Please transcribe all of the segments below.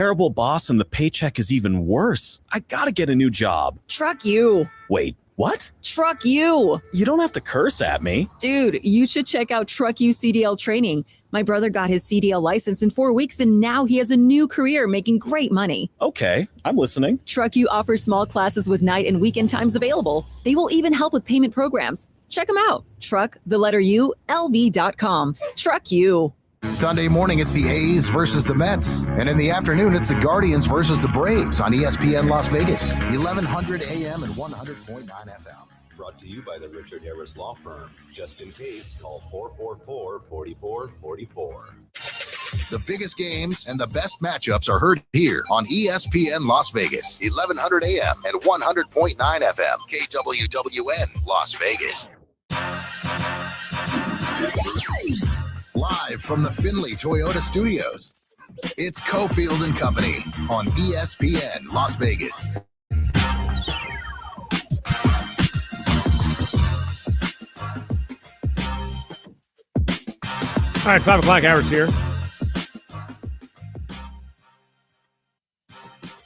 Terrible boss and the paycheck is even worse. I gotta get a new job. Truck you. Wait, what? Truck you. You don't have to curse at me. Dude, you should check out Truck You CDL training. My brother got his CDL license in 4 weeks and now he has a new career making great money. Okay, I'm listening. Truck You offers small classes with night and weekend times available. They will even help with payment programs. Check them out. LV.com. Truck You. Sunday morning, it's the A's versus the Mets. And in the afternoon, it's the Guardians versus the Braves on ESPN Las Vegas, 1100 AM and 100.9 FM. Brought to you by the Richard Harris Law Firm. Just in case, call 444-4444. The biggest games and the best matchups are heard here on ESPN Las Vegas, 1100 AM and 100.9 FM, KWWN Las Vegas. Live from the Findlay Toyota Studios, it's Cofield and Company on ESPN Las Vegas. All right, 5 o'clock hours here.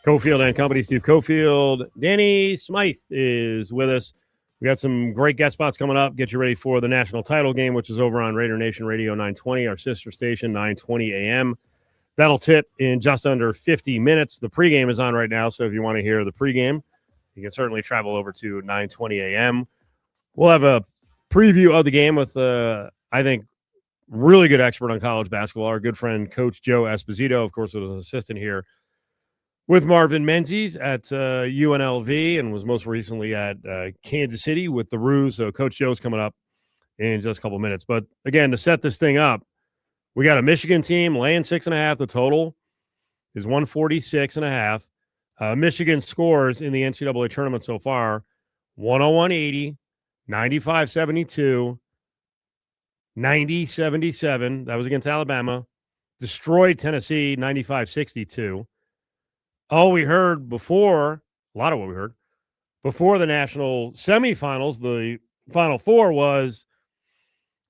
Cofield and Company, Steve Cofield. Danny Smythe is with us. We got some great guest spots coming up. Get you ready for the national title game, which is over on Raider Nation Radio 920, our sister station, 920 a.m. That'll tip in just under 50 minutes. The pregame is on right now, so if you want to hear the pregame, you can certainly travel over to 920 a.m. We'll have a preview of the game with, I think, really good expert on college basketball, our good friend, Coach Joe Esposito, of course, was an assistant here with Marvin Menzies at UNLV and was most recently at Kansas City with the Roos. So Coach Joe's coming up in just a couple minutes. But, again, to set this thing up, we got a Michigan team laying 6.5. The total is 146.5. Michigan scores in the NCAA tournament so far, 101-80, 95-72, 90-77. That was against Alabama. Destroyed Tennessee, 95-62. All we heard before, a lot of what we heard, before the national semifinals, the Final Four was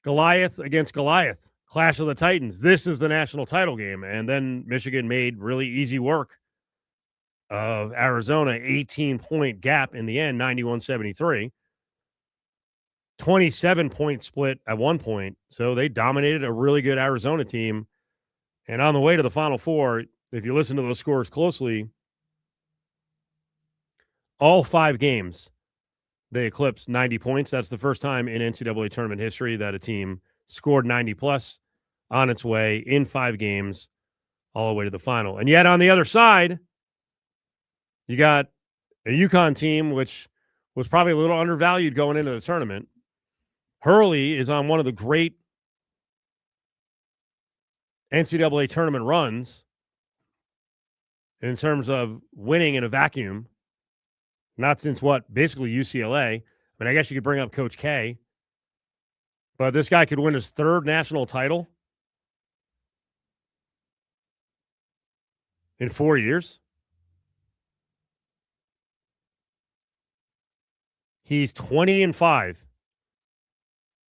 Goliath against Goliath, Clash of the Titans. This is the national title game. And then Michigan made really easy work of Arizona, 18-point gap in the end, 91-73. 27-point split at one point. So they dominated a really good Arizona team. And on the way to the Final Four, if you listen to those scores closely, all 5 games, they eclipsed 90 points. That's the first time in NCAA tournament history that a team scored 90-plus on its way in 5 games all the way to the final. And yet on the other side, you got a UConn team, which was probably a little undervalued going into the tournament. Hurley is on one of the great NCAA tournament runs in terms of winning in a vacuum. Not since basically UCLA. I mean, I guess you could bring up Coach K. But this guy could win his 3rd national title in 4 years. He's 20-5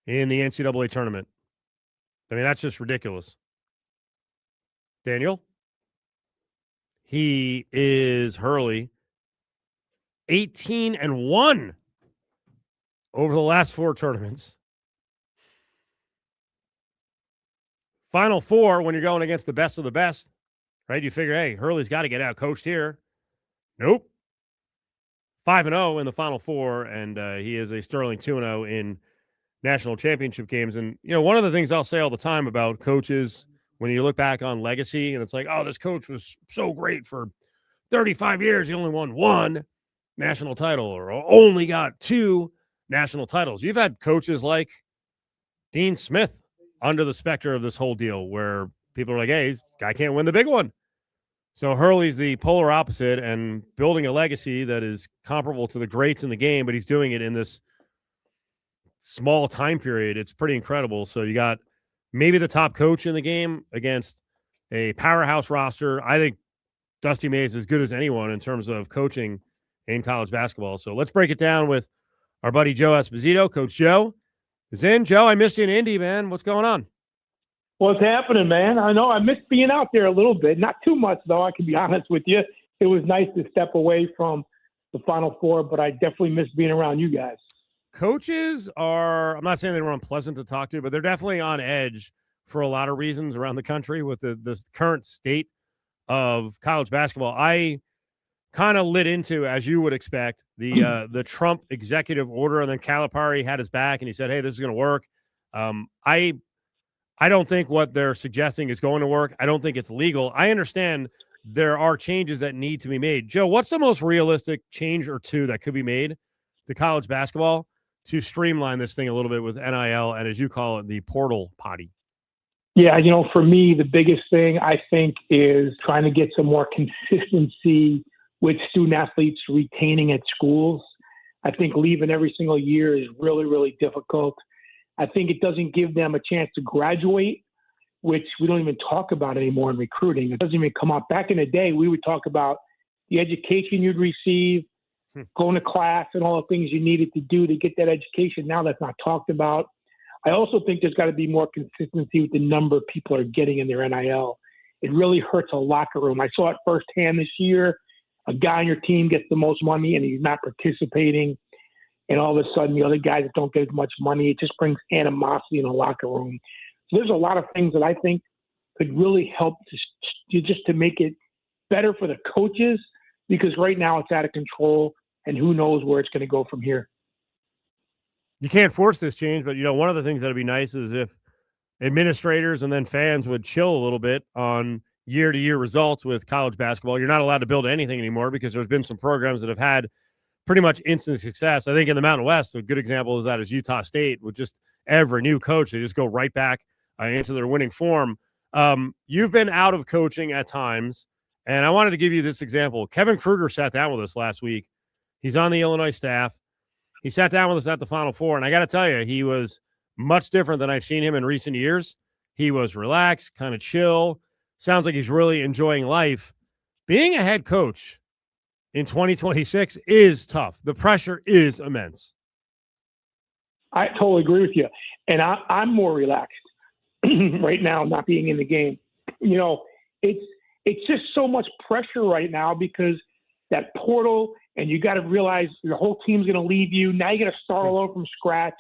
in the NCAA tournament. I mean, that's just ridiculous. Daniel? He is Hurley 18-1 over the last 4 tournaments. Final Four, when you're going against the best of the best, right? You figure, hey, Hurley's got to get out coached here. Nope. 5-0 in the Final Four, and he is a sterling 2-0 in national championship games. And, you know, one of the things I'll say all the time about coaches, when you look back on legacy, and it's like, oh, this coach was so great for 35 years. He only won 1 national title or only got 2 national titles. You've had coaches like Dean Smith under the specter of this whole deal where people are like, hey, this guy can't win the big one. So Hurley's the polar opposite and building a legacy that is comparable to the greats in the game, but he's doing it in this small time period. It's pretty incredible. So you got maybe the top coach in the game against a powerhouse roster. I think Dusty May is as good as anyone in terms of coaching in college basketball. So let's break it down with our buddy Joe Esposito. Coach Joe is in. Joe, I missed you in Indy, man. What's going on? What's happening, man? I know I missed being out there a little bit. Not too much, though, I can be honest with you. It was nice to step away from the Final Four, but I definitely miss being around you guys. Coaches are, I'm not saying they were unpleasant to talk to, but they're definitely on edge for a lot of reasons around the country with the current state of college basketball. I kind of lit into, as you would expect, the Trump executive order, and then Calipari had his back and he said, hey, this is going to work. I don't think what they're suggesting is going to work. I don't think it's legal. I understand there are changes that need to be made. Joe, what's the most realistic change or two that could be made to college basketball to streamline this thing a little bit with NIL and, as you call it, the portal potty? Yeah, for me, the biggest thing I think is trying to get some more consistency with student athletes retaining at schools. I think leaving every single year is really, really difficult. I think it doesn't give them a chance to graduate, which we don't even talk about anymore in recruiting. It doesn't even come up. Back in the day, we would talk about the education you'd receive, going to class, and all the things you needed to do to get that education. Now that's not talked about. I also think there's got to be more consistency with the number of people are getting in their NIL. It really hurts a locker room. I saw it firsthand this year. A guy on your team gets the most money and he's not participating. And all of a sudden, the other guys that don't get as much money, it just brings animosity in the locker room. So there's a lot of things that I think could really help to make it better for the coaches, because right now it's out of control and who knows where it's going to go from here. You can't force this change, but, one of the things that would be nice is if administrators and then fans would chill a little bit on year-to-year results with college basketball. You're not allowed to build anything anymore because there's been some programs that have had pretty much instant success. I think in the Mountain West, a good example of that is Utah State. With just every new coach, they just go right back into their winning form. You've been out of coaching at times, and I wanted to give you this example. Kevin Kruger sat down with us last week. He's on the Illinois staff. He sat down with us at the Final Four, and I got to tell you, he was much different than I've seen him in recent years. He was relaxed, kind of chill. Sounds like he's really enjoying life. Being a head coach in 2026 is tough. The pressure is immense. I totally agree with you. And I'm more relaxed right now, not being in the game. It's just so much pressure right now because that portal, and you got to realize your whole team's going to leave you. Now you got to start all over from scratch.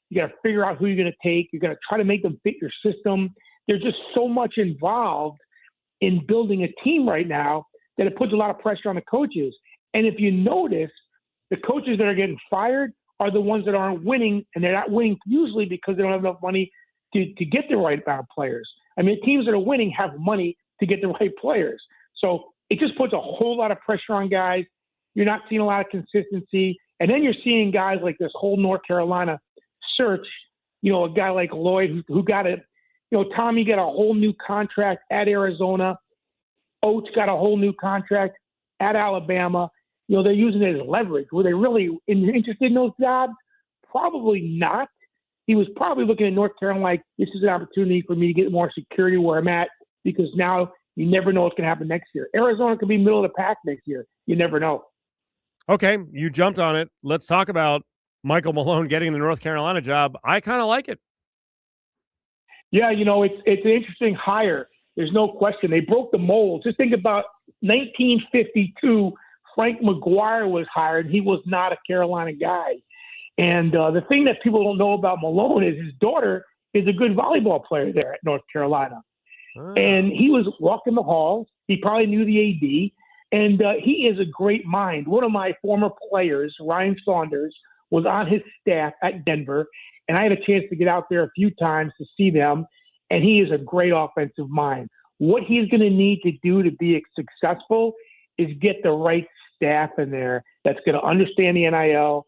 You got to figure out who you're going to take. You're going to try to make them fit your system. There's just so much involved in building a team right now that it puts a lot of pressure on the coaches. And if you notice, the coaches that are getting fired are the ones that aren't winning, and they're not winning usually because they don't have enough money to get the right amount of players. I mean, teams that are winning have money to get the right players. So it just puts a whole lot of pressure on guys. You're not seeing a lot of consistency. And then you're seeing guys like this whole North Carolina search, a guy like Lloyd who got it. Tommy got a whole new contract at Arizona. Oates got a whole new contract at Alabama. They're using it as leverage. Were they really interested in those jobs? Probably not. He was probably looking at North Carolina like, this is an opportunity for me to get more security where I'm at, because now you never know what's going to happen next year. Arizona could be middle of the pack next year. You never know. Okay, you jumped on it. Let's talk about Michael Malone getting the North Carolina job. I kind of like it. Yeah, it's an interesting hire. There's no question. They broke the mold. Just think about 1952. Frank McGuire was hired. He was not a Carolina guy. And the thing that people don't know about Malone is his daughter is a good volleyball player there at North Carolina. And he was walking the halls. He probably knew the AD. And he is a great mind. One of my former players, Ryan Saunders, was on his staff at Denver. And I had a chance to get out there a few times to see them. And he is a great offensive mind. What he's going to need to do to be successful is get the right staff in there that's going to understand the NIL,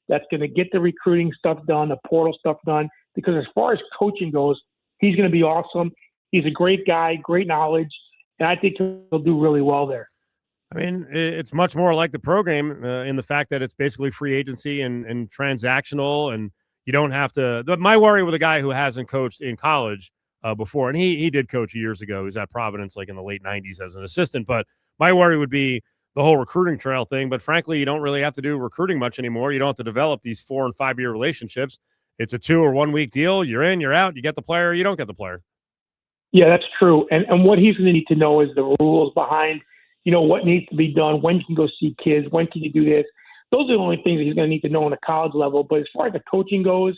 that's going to get the recruiting stuff done, the portal stuff done. Because as far as coaching goes, he's going to be awesome. He's a great guy, great knowledge, and I think he'll do really well there. I mean, it's much more like the program in the fact that it's basically free agency and transactional, and you don't have to. My worry with a guy who hasn't coached in college before, and he did coach years ago. He was at Providence like in the late 90s as an assistant. But my worry would be the whole recruiting trail thing. But frankly, you don't really have to do recruiting much anymore. You don't have to develop these 4 and 5 year relationships. It's a 2 or 1 week deal. You're in, you're out. You get the player, you don't get the player. Yeah, that's true. And what he's going to need to know is the rules behind, what needs to be done, when you can go see kids, when can you do this. Those are the only things that he's going to need to know on the college level. But as far as the coaching goes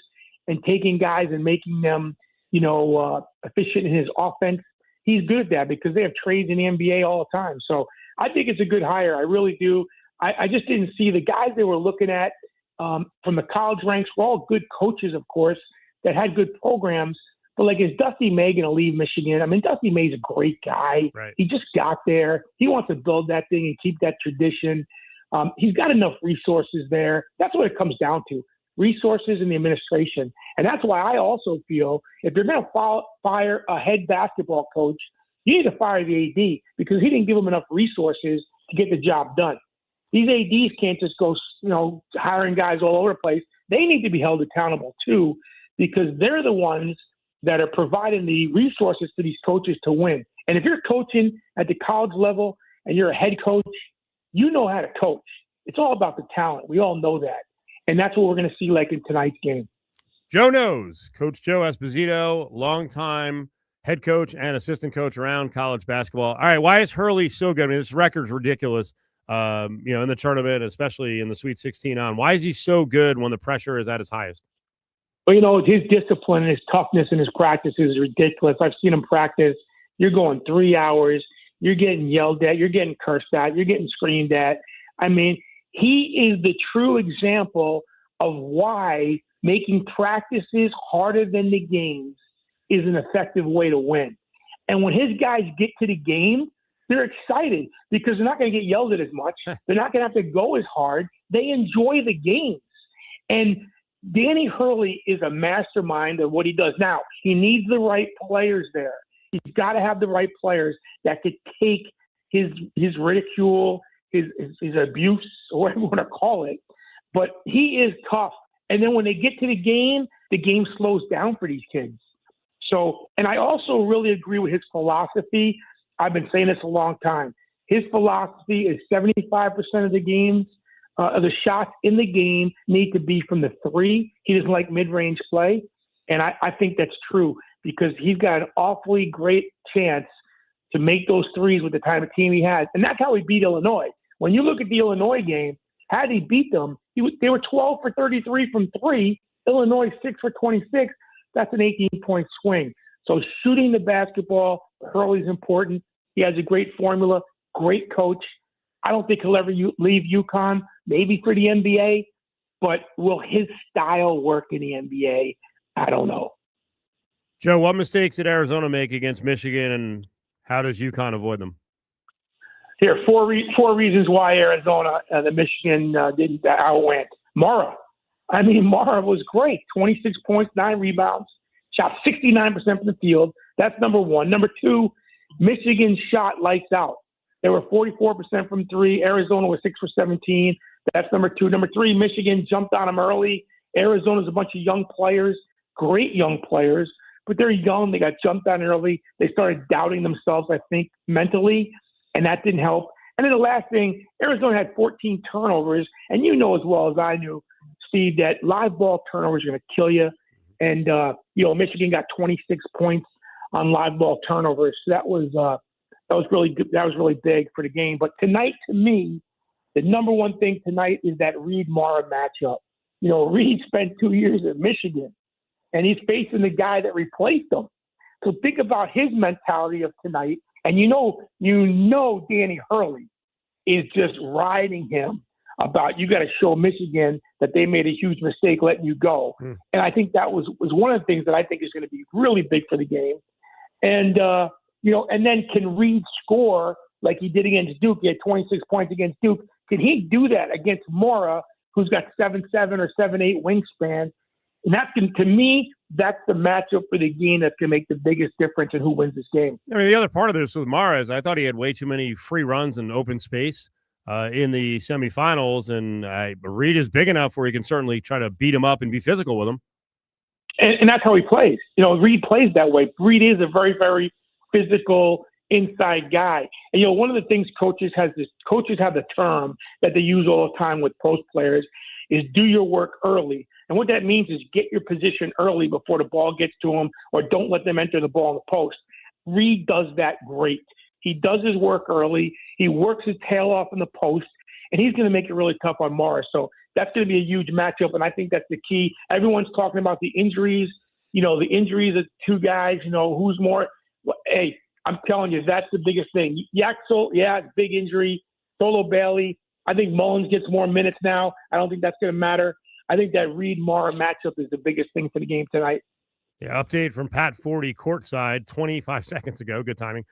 and taking guys and making them, efficient in his offense, he's good at that because they have trades in the NBA all the time. So I think it's a good hire. I really do. I just didn't see the guys they were looking at from the college ranks were all good coaches, of course, that had good programs. But like, is Dusty May going to leave Michigan? I mean, Dusty May's a great guy. Right. He just got there. He wants to build that thing and keep that tradition. He's got enough resources there. That's what it comes down to, resources and the administration. And that's why I also feel if you're going to fire a head basketball coach, you need to fire the AD because he didn't give them enough resources to get the job done. These ADs can't just go, hiring guys all over the place. They need to be held accountable too because they're the ones that are providing the resources to these coaches to win. And if you're coaching at the college level and you're a head coach, you know how to coach. It's all about the talent. We all know that. And that's what we're going to see like in tonight's game. Joe knows. Coach Joe Esposito, longtime head coach and assistant coach around college basketball. All right, why is Hurley so good? I mean, this record's ridiculous, in the tournament, especially in the Sweet 16 on. Why is he so good when the pressure is at his highest? Well, his discipline and his toughness and his practice is ridiculous. I've seen him practice. You're going 3 hours. You're getting yelled at. You're getting cursed at. You're getting screamed at. I mean, he is the true example of why making practices harder than the games is an effective way to win. And when his guys get to the game, they're excited because they're not going to get yelled at as much. They're not going to have to go as hard. They enjoy the games. And Danny Hurley is a mastermind of what he does. Now, he needs the right players there. He's got to have the right players that could take his ridicule, his abuse, or whatever you want to call it. But he is tough. And then when they get to the game slows down for these kids. So, and I also really agree with his philosophy. I've been saying this a long time. His philosophy is 75% of the games, of the shots in the game need to be from the three. He doesn't like mid-range play. And I think that's true because he's got an awfully great chance to make those threes with the type of team he has. And that's how he beat Illinois. When you look at the Illinois game, had he beat them, they were 12 for 33 from three. Illinois 6 for 26. That's an 18-point swing. So shooting the basketball, Hurley's important. He has a great formula, great coach. I don't think he'll ever leave UConn, maybe for the NBA, but will his style work in the NBA? I don't know. Joe, what mistakes did Arizona make against Michigan, and how does UConn avoid them? Here, four reasons why Arizona, the Michigan didn't outwent. Mara. I mean, Mara was great. 26 points, 9 rebounds, shot 69% from the field. That's number one. Number two, Michigan shot lights out. They were 44% from three. Arizona was 6 for 17. That's number two. Number three, Michigan jumped on them early. Arizona's a bunch of young players, great young players, but they're young. They got jumped on early. They started doubting themselves, I think, mentally, and that didn't help. And then the last thing, Arizona had 14 turnovers, and you know as well as I knew, Steve, that live ball turnovers are going to kill you. And, Michigan got 26 points on live ball turnovers. So that was really good. That was really big for the game. But tonight, to me, the number one thing tonight is that Reed-Mara matchup. Reed spent 2 years at Michigan, and he's facing the guy that replaced him. So think about his mentality of tonight. And you know Danny Hurley is just riding him about you got to show Michigan that they made a huge mistake letting you go. And I think that was one of the things that I think is going to be really big for the game. And, and then can Reed score like he did against Duke? He had 26 points against Duke. Can he do that against Mora, who's got 7'7" or 7'8" wingspan? And to me, that's the matchup for the game that's going to make the biggest difference in who wins this game. I mean, the other part of this with Mara is I thought he had way too many free runs and open space in the semifinals, and Reed is big enough where he can certainly try to beat him up and be physical with him. And that's how he plays. Reed plays that way. Reed is a very, very physical inside guy. And, one of the things coaches have the term that they use all the time with post players is do your work early. And what that means is get your position early before the ball gets to them, or don't let them enter the ball in the post. Reed does that great. He does his work early. He works his tail off in the post, and he's going to make it really tough on Morris. So that's going to be a huge matchup, and I think that's the key. Everyone's talking about the injuries. The injuries of two guys. Who's more? Hey, I'm telling you, that's the biggest thing. Yaxel, yeah, big injury. Solo Bailey. I think Mullins gets more minutes now. I don't think that's going to matter. I think that Reed-Mara matchup is the biggest thing for the game tonight. Yeah, update from Pat 40 courtside 25 seconds ago. Good timing.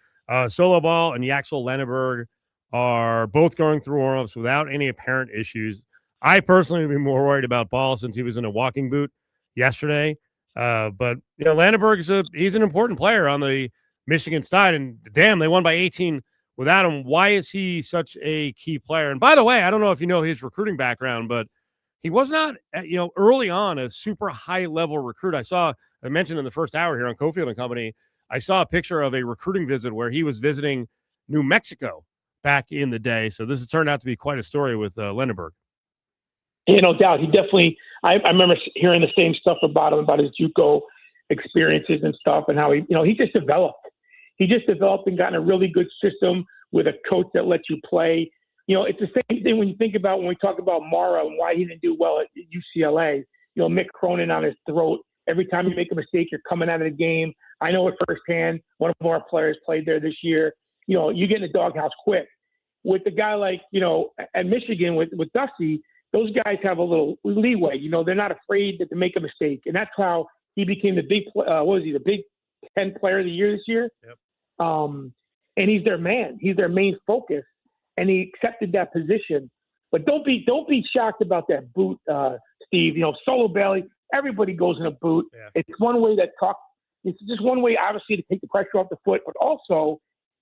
Solo Ball and Yaxel Lenneberg are both going through warm-ups without any apparent issues. I personally would be more worried about Ball since he was in a walking boot yesterday. But Lenneberg's he's an important player on the Michigan side, and damn, they won by 18 without him. Why is he such a key player? And by the way, I don't know if you know his recruiting background, but he was not, early on a super high-level recruit. I mentioned in the first hour here on Cofield and Company, I saw a picture of a recruiting visit where he was visiting New Mexico back in the day. So this has turned out to be quite a story with Lenneberg. Yeah, no doubt. He definitely, I remember hearing the same stuff about him, about his JUCO experiences and stuff, and how he just developed. He just developed and got in a really good system with a coach that lets you play. It's the same thing when you think about when we talk about Mara and why he didn't do well at UCLA. Mick Cronin on his throat. Every time you make a mistake, you're coming out of the game. I know it firsthand. One of our players played there this year. You get in the doghouse quick. With the guy like, at Michigan with Dusty, those guys have a little leeway. They're not afraid to make a mistake. And that's how he became the the Big Ten Player of the Year this year. Yep. And he's their man. He's their main focus. And he accepted that position. But don't be shocked about that boot, Steve. Solo Bailey, everybody goes in a boot. Yeah. It's one way it's just one way, obviously, to take the pressure off the foot, but also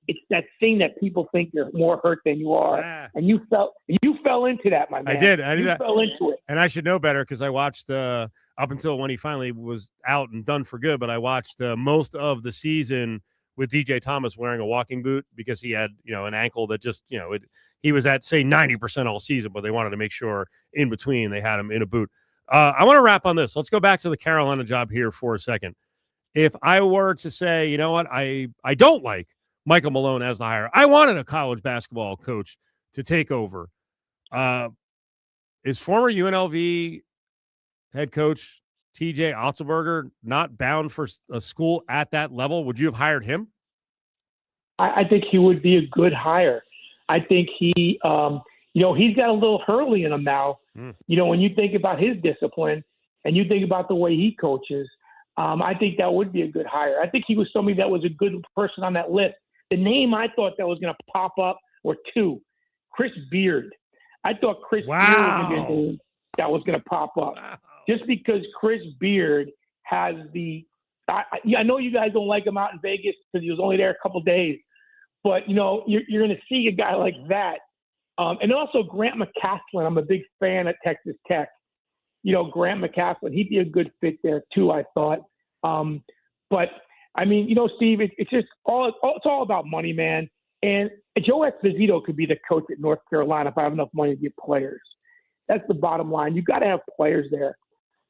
it's that thing that people think you're more hurt than you are. Ah. And you fell into that, my man. I did. You fell into it. And I should know better because I watched up until when he finally was out and done for good, but I watched most of the season with DJ Thomas wearing a walking boot because he had, an ankle that just, he was at, say, 90% all season, but they wanted to make sure in between they had him in a boot. I want to wrap on this. Let's go back to the Carolina job here for a second. If I were to say, you know what, I don't like Michael Malone as the hire. I wanted a college basketball coach to take over. Is former UNLV head coach TJ Otzelberger not bound for a school at that level? Would you have hired him? I think he would be a good hire. I think he, he's got a little Hurley in him now. When you think about his discipline and you think about the way he coaches, I think that would be a good hire. I think he was somebody that was a good person on that list. The name I thought that was going to pop up were two. Chris Beard. I thought Chris Beard was going to be a name that was going to pop up. Wow. Just because Chris Beard has I know you guys don't like him out in Vegas because he was only there a couple of days, but you're going to see a guy like that. And also Grant McCaslin. I'm a big fan at Texas Tech. Grant McCaslin, he'd be a good fit there too, I thought. But I mean, Steve, it's just it's all about money, man. And Joe Esposito could be the coach at North Carolina if I have enough money to get players. That's the bottom line. You've got to have players there.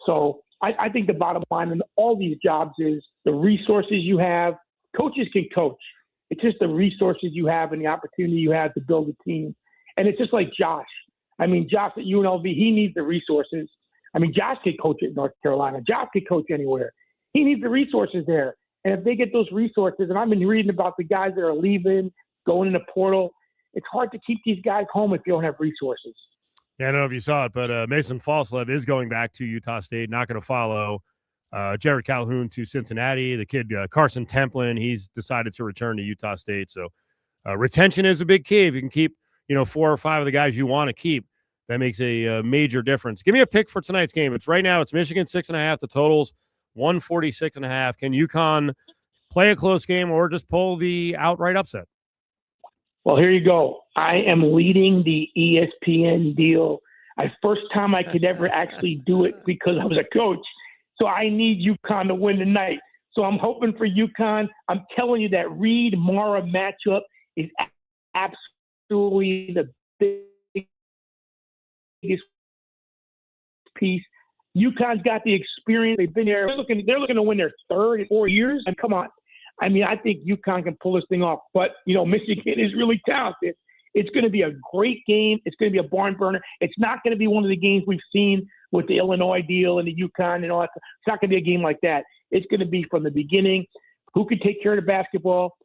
So I think the bottom line in all these jobs is the resources you have. Coaches can coach. It's just the resources you have and the opportunity you have to build a team. And it's just like Josh. I mean, Josh at UNLV, he needs the resources. I mean, Josh could coach at North Carolina. Josh could coach anywhere. He needs the resources there. And if they get those resources, and I've been reading about the guys that are leaving, going in the portal, it's hard to keep these guys home if you don't have resources. Yeah, I don't know if you saw it, but Mason Falslev is going back to Utah State, not going to follow Jared Calhoun to Cincinnati. The kid, Carson Templin, he's decided to return to Utah State. So retention is a big key. If you can keep, 4 or 5 of the guys you want to keep, that makes a major difference. Give me a pick for tonight's game. It's Michigan 6.5. The total's 146.5. Can UConn play a close game or just pull the outright upset? Well, here you go. I am leading the ESPN deal. First time I could ever actually do it because I was a coach. So I need UConn to win tonight. So I'm hoping for UConn. I'm telling you that Reed-Mara matchup is absolutely the biggest piece. UConn's got the experience. They've been there. They're looking to win their third in 4 years. And come on. I mean, I think UConn can pull this thing off. But, Michigan is really talented. It's going to be a great game. It's going to be a barn burner. It's not going to be one of the games we've seen with the Illinois deal and the UConn and all that. It's not going to be a game like that. It's going to be from the beginning. Who can take care of the basketball?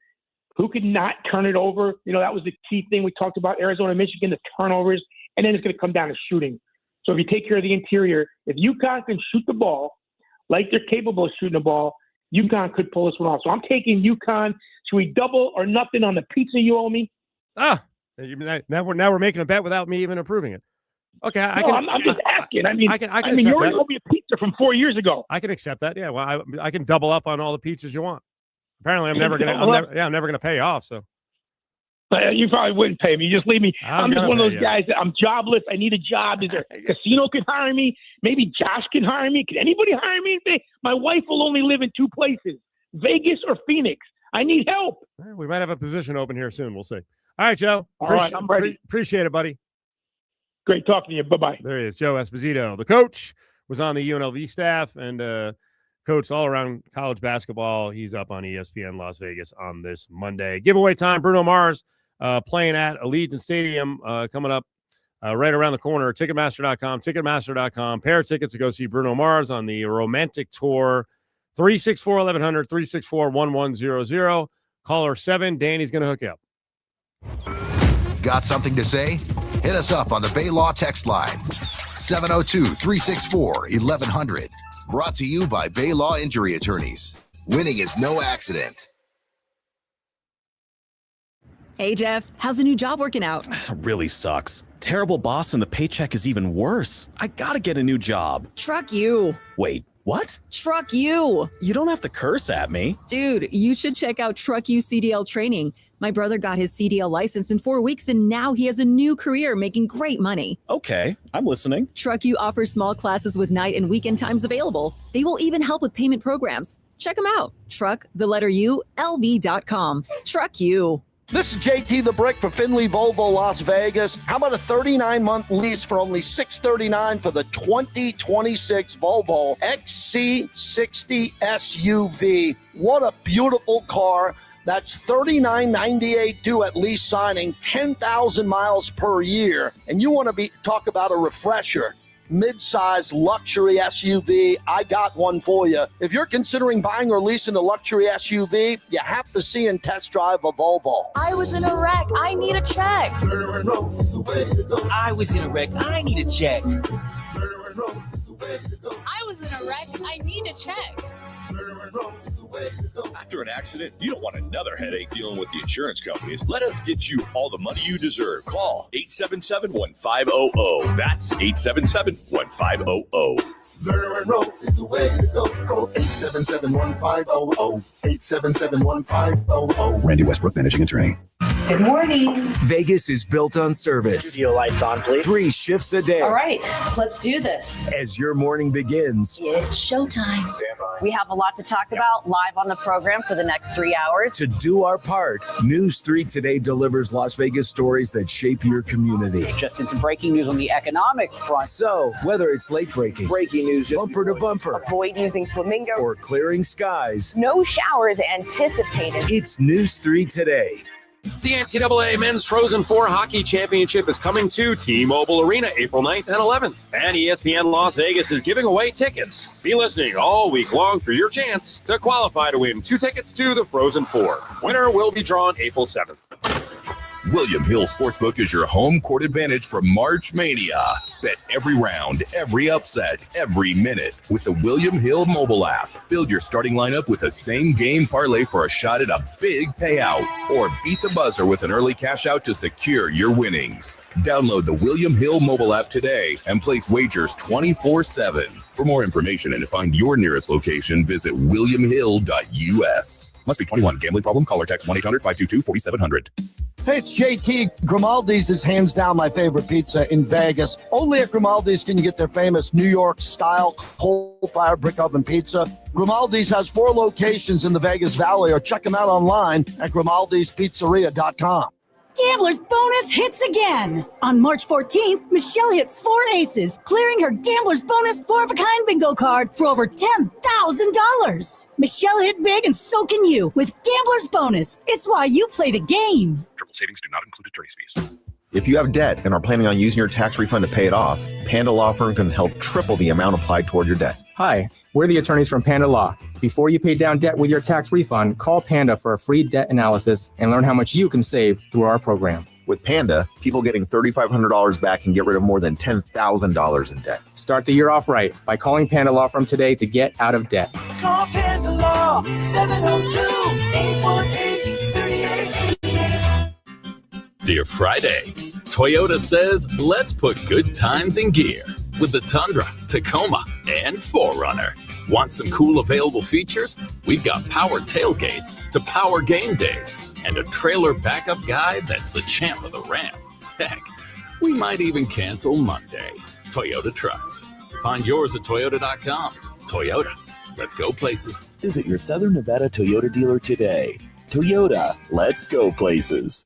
Who could not turn it over? That was the key thing we talked about, Arizona, Michigan, the turnovers. And then it's going to come down to shooting. So if you take care of the interior, if UConn can shoot the ball like they're capable of shooting the ball, UConn could pull this one off. So I'm taking UConn. Should we double or nothing on the pizza you owe me? Now we're making a bet without me even approving it. Okay, I'm just asking. I mean, you already owe me a pizza from 4 years ago. I can accept that. Yeah, well, I can double up on all the pizzas you want. Apparently, I'm never gonna pay you off. So you probably wouldn't pay me. You just leave me. I'm just one of those guys that I'm jobless. I need a job. Is there a casino can hire me? Maybe Josh can hire me. Can anybody hire me? My wife will only live in two places: Vegas or Phoenix. I need help. We might have a position open here soon. We'll see. All right, Joe. All right, I'm ready. Appreciate it, buddy. Great talking to you. Bye-bye. There he is, Joe Esposito. The coach was on the UNLV staff and coached all around college basketball. He's up on ESPN Las Vegas on this Monday. Giveaway time, Bruno Mars playing at Allegiant Stadium coming up right around the corner. Ticketmaster.com. Pair of tickets to go see Bruno Mars on the Romantic Tour. 364-1100, 364-1100. Caller 7. Danny's going to hook you up. Got something to say? Hit us up on the Bay Law text line. 702-364-1100. Brought to you by Bay Law Injury Attorneys. Winning is no accident. Hey, Jeff, how's the new job working out? Really sucks. Terrible boss and the paycheck is even worse. I gotta get a new job. Truck you. Wait, what? Truck you. You don't have to curse at me. Dude, you should check out Truck You CDL training. My brother got his CDL license in 4 weeks, and now he has a new career making great money. Okay, I'm listening. Truck You offers small classes with night and weekend times available. They will even help with payment programs. Check them out. LV.com. Truck You. This is JT the Brick for Finley Volvo Las Vegas. How about a 39-month lease for only $639 for the 2026 Volvo XC60 SUV? What a beautiful car. That's $39.98 due at lease signing, 10,000 miles per year. And you want to talk about a refresher. Mid-size luxury SUV, I got one for you. If you're considering buying or leasing a luxury SUV, you have to see and test drive a Volvo. I was in a wreck. I need a check. I was in a wreck. I need a check. I was in a wreck. I need a check. After an accident, you don't want another headache dealing with the insurance companies. Let us get you all the money you deserve. Call 877-1500. That's 877-1500. Murder Road is the way to go. Call 877-1500. 877-1500. Randy Westbrook, managing attorney. Good morning. Vegas is built on service. Studio lights on, please. 3 shifts a day. All right, let's do this. As your morning begins, it's showtime. We have a lot to talk about live on the program for the next 3 hours. To do our part, News 3 Today delivers Las Vegas stories that shape your community. Just in some breaking news on the economic front. So, whether it's late breaking, news, bumper to bumper, avoid using flamingo, or clearing skies, no showers anticipated. It's News 3 Today. The NCAA Men's Frozen Four Hockey Championship is coming to T-Mobile Arena April 9th and 11th. And ESPN Las Vegas is giving away tickets. Be listening all week long for your chance to qualify to win 2 tickets to the Frozen Four. Winner will be drawn April 7th. William Hill Sportsbook is your home court advantage for March Mania. Bet every round, every upset, every minute with the William Hill mobile app. Build your starting lineup with a same-game parlay for a shot at a big payout. Or beat the buzzer with an early cash out to secure your winnings. Download the William Hill mobile app today and place wagers 24/7. For more information and to find your nearest location, visit williamhill.us. Must be 21. Gambling problem? Call or text 1-800-522-4700. Hey, it's JT. Grimaldi's is hands down my favorite pizza in Vegas. Only at Grimaldi's can you get their famous New York-style coal-fire brick oven pizza. Grimaldi's has 4 locations in the Vegas Valley, or check them out online at grimaldispizzeria.com. Gambler's bonus hits again. On March 14th, Michelle hit 4 aces, clearing her Gambler's bonus 4-of-a-kind bingo card for over $10,000. Michelle hit big and so can you with Gambler's bonus. It's why you play the game. Triple savings do not include attorney's fees. If you have debt and are planning on using your tax refund to pay it off, Panda Law Firm can help triple the amount applied toward your debt. Hi, we're the attorneys from Panda Law. Before you pay down debt with your tax refund, call Panda for a free debt analysis and learn how much you can save through our program. With Panda, people getting $3,500 back can get rid of more than $10,000 in debt. Start the year off right by calling Panda Law Firm today to get out of debt. Call Panda Law 702-818-3888. Dear Friday, Toyota says, let's put good times in gear with the Tundra, Tacoma, and 4Runner. Want some cool available features? We've got power tailgates to power game days and a trailer backup guide that's the champ of the Ram. Heck, we might even cancel Monday. Toyota Trucks. Find yours at Toyota.com. Toyota, let's go places. Visit your Southern Nevada Toyota dealer today. Toyota, let's go places.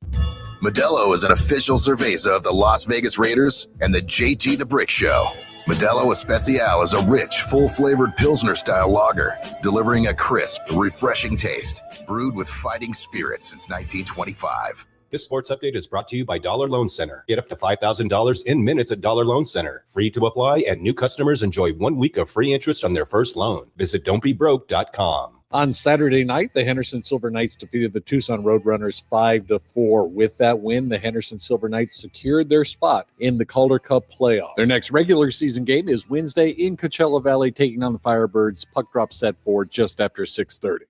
Modelo is an official cerveza of the Las Vegas Raiders and the JT the Brick Show. Modelo Especial is a rich, full-flavored Pilsner-style lager, delivering a crisp, refreshing taste, brewed with fighting spirit since 1925. This sports update is brought to you by Dollar Loan Center. Get up to $5,000 in minutes at Dollar Loan Center. Free to apply, and new customers enjoy 1 week of free interest on their first loan. Visit don'tbebroke.com. On Saturday night, the Henderson Silver Knights defeated the Tucson Roadrunners 5-4. With that win, the Henderson Silver Knights secured their spot in the Calder Cup playoffs. Their next regular season game is Wednesday in Coachella Valley, taking on the Firebirds. Puck drop set for just after 6:30.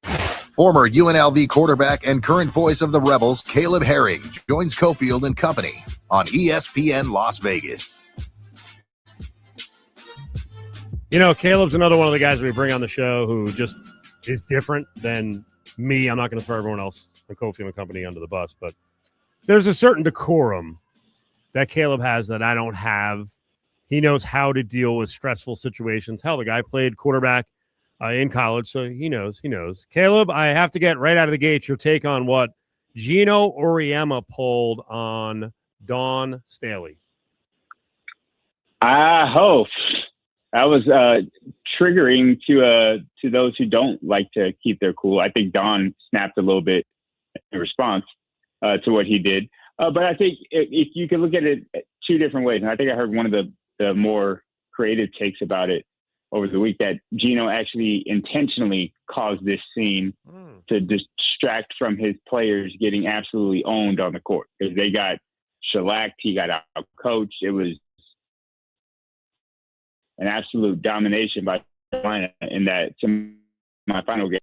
Former UNLV quarterback and current voice of the Rebels, Caleb Herring, joins Cofield and Company on ESPN Las Vegas. You know, Caleb's another one of the guys we bring on the show who just is different than me. I'm not going to throw everyone else in Cofield and Company under the bus, but there's a certain decorum that Caleb has that I don't have. He knows how to deal with stressful situations. Hell, the guy played quarterback in college, so he knows. Caleb, I have to get right out of the gate your take on what Gino Auriemma pulled on Dawn Staley. That was triggering to those who don't like to keep their cool. I think Don snapped a little bit in response to what he did. But I think if you can look at it two different ways, and I think I heard one of the more creative takes about it over the week, that Gino actually intentionally caused this scene to distract from his players getting absolutely owned on the court, because they got shellacked. He got out-coached. It was an absolute domination by Carolina in that semifinal game.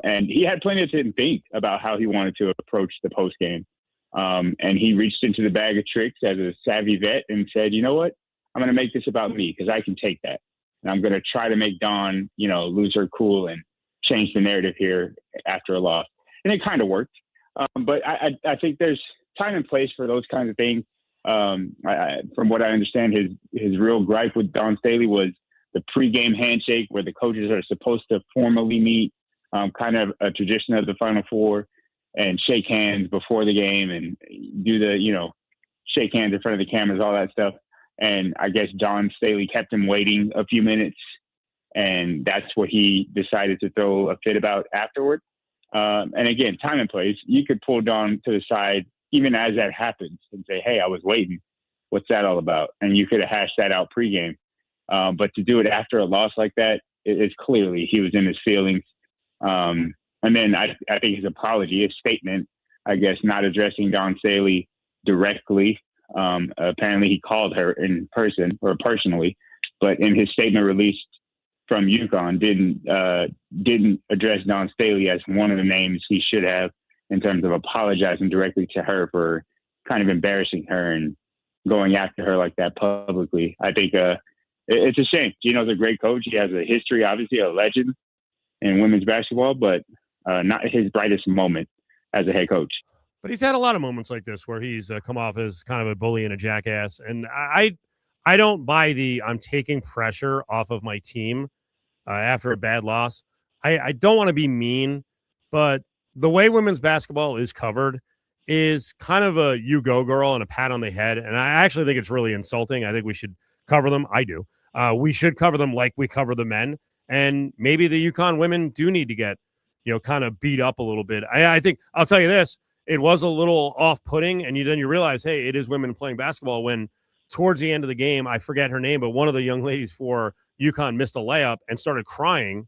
And he had plenty of time to think about how he wanted to approach the post game. And he reached into the bag of tricks as a savvy vet and said, you know what? I'm going to make this about me because I can take that. And I'm going to try to make Dawn, lose her cool and change the narrative here after a loss. And it kind of worked. But I think there's time and place for those kinds of things. From what I understand, his real gripe with Dawn Staley was the pregame handshake where the coaches are supposed to formally meet, kind of a tradition of the Final Four, and shake hands before the game and do the, shake hands in front of the cameras, all that stuff. And I guess Dawn Staley kept him waiting a few minutes, and that's what he decided to throw a fit about afterward. And again, time and place, you could pull Dawn to the side even as that happens and say, hey, I was waiting. What's that all about? And you could have hashed that out pregame. But to do it after a loss like that, it's clearly he was in his feelings. And then I think his apology, his statement, I guess, not addressing Dawn Staley directly. Apparently he called her in person or personally, but in his statement released from UConn, didn't address Dawn Staley as one of the names he should have, in terms of apologizing directly to her for kind of embarrassing her and going after her like that publicly. I think it's a shame. Gino's a great coach. He has a history, obviously a legend in women's basketball, but not his brightest moment as a head coach. But he's had a lot of moments like this where he's come off as kind of a bully and a jackass. And I don't buy I'm taking pressure off of my team after a bad loss. I don't want to be mean, but the way women's basketball is covered, is kind of a you go girl and a pat on the head. And I actually think it's really insulting. I think we should cover them. I do. We should cover them like we cover the men. And maybe the UConn women do need to get, kind of beat up a little bit. I think I'll tell you this. It was a little off-putting, and then you realize, hey, it is women playing basketball when towards the end of the game, I forget her name, but one of the young ladies for UConn missed a layup and started crying.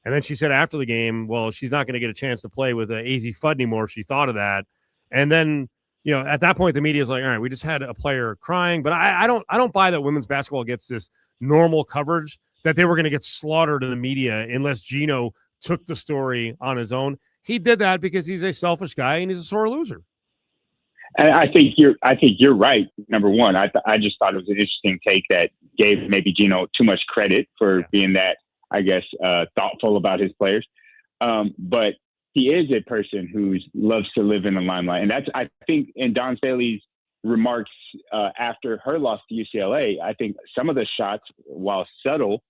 And then she said after the game, well, she's not going to get a chance to play with AZ Fudd anymore if she thought of that. And then, at that point, the media is like, all right, we just had a player crying. But I don't buy that women's basketball gets this normal coverage, that they were going to get slaughtered in the media unless Gino took the story on his own. He did that because he's a selfish guy and he's a sore loser. And I think you're right. Number one, I just thought it was an interesting take that gave maybe Gino too much credit for being that, I guess, thoughtful about his players. But he is a person who loves to live in the limelight. And that's, I think, in Dawn Staley's remarks after her loss to UCLA, I think some of the shots, while subtle,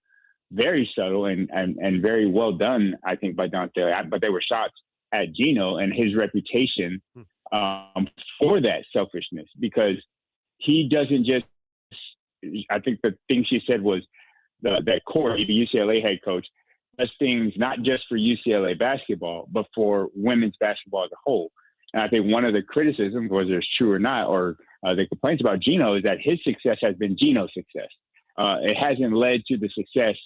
very subtle and very well done, I think, by Dawn Staley, but they were shots at Gino and his reputation for that selfishness, because he doesn't just, I think the thing she said was that Corey, the UCLA head coach, does things not just for UCLA basketball, but for women's basketball as a whole. And I think one of the criticisms, whether it's true or not, or the complaints about Gino, is that his success has been Gino's success. It hasn't led to the success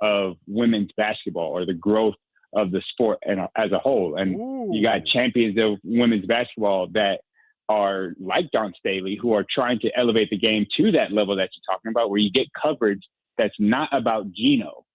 of women's basketball or the growth of the sport as a whole. And you got champions of women's basketball that are like Dawn Staley, who are trying to elevate the game to that level that you're talking about, where you get coverage that's not about Gino,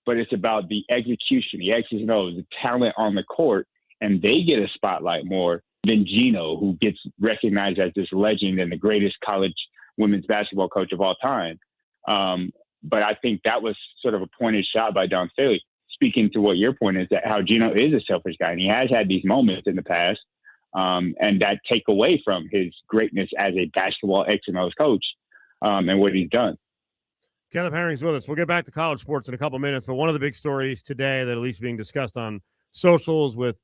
but it's about the execution, the X's and O's, the talent on the court, and they get a spotlight more than Gino, who gets recognized as this legend and the greatest college women's basketball coach of all time. But I think that was sort of a pointed shot by Dawn Staley, speaking to what your point is, that how Gino is a selfish guy, and he has had these moments in the past, and that take away from his greatness as a basketball X and O's coach and what he's done. Caleb Herring's with us. We'll get back to college sports in a couple minutes, but one of the big stories today that at least being discussed on socials with